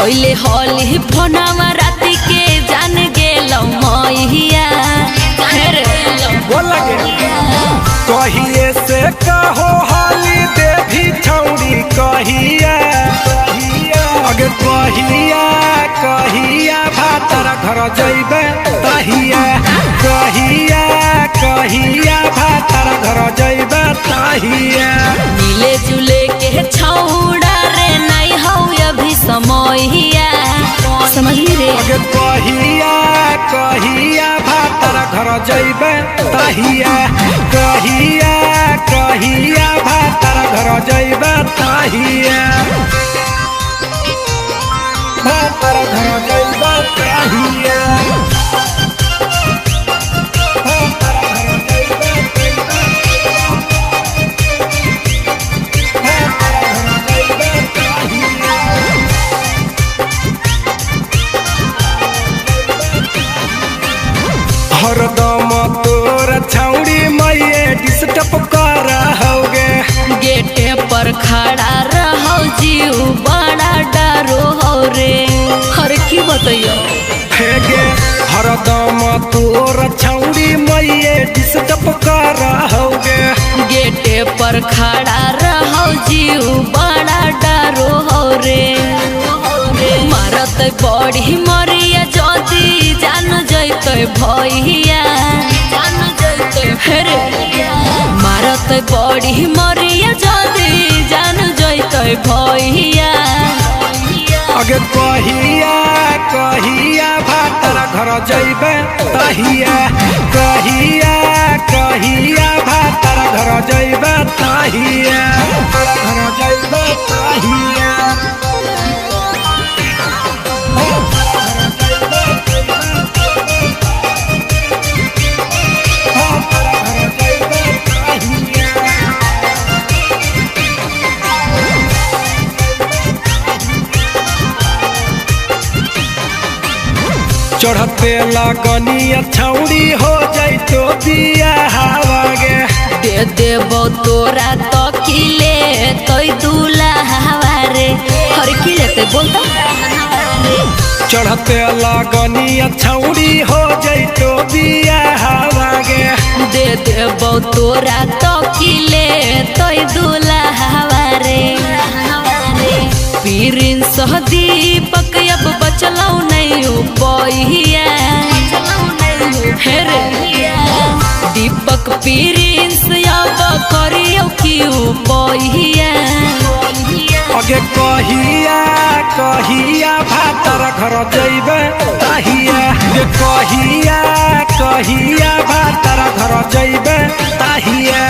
कोइले होली फोनावा राती के जान गेल मैया कहिए से कहो हाली देवी छौड़ी कहिया अगे कहिया भातर घर जइबे तहिया कहिया भातर घर जइबे तहिया मिले जुले के छौड़ा रे नहीं हौ अभी समयिया समझी रे अगे कहिया भातर घर जइबे तहिया कहिया भातर घर जइबे तहिया भातर घर जइबे तहिया हरदम तोर छौड़ी मैये डिस्टर्ब कर होगे गेटे पर खड़ा रहो जीव बड़ा डरो हो रे हर की बताइयो हेगे हरदम तोर छौड़ी मैये डिस्टर्ब कर होगे गेटे पर खड़ा रहो जीव बड़ा डरो हो रे मारत बड़ी मरिया जदी जान जैत भैया रे मारत बड़ी मरिया जदी जान जैत भैया अगे कहिया भातर घर जइबे तहिया कहिया भातर घर जइबे तहिया घर जइबे तहिया चढ़ते लागनिया छौड़ी हो जाइतो बिया हवागे दे देबो तोरा तो किले तोय दूल्हा हवारे हर किले ते बोलता चढ़ते लागनिया छौड़ी हो जाइतो बिया हवागे दे देबो तोरा तो किले तोय दूल्हा हवारे पीरिन सह दीपक अब बचलौ नहीं उपहिया हेरे दीपक पीरिन अब करियो की उपहिया अगे कहिया भातर घर जइबे तहिया कहिया भातर घर जइबे तहिया।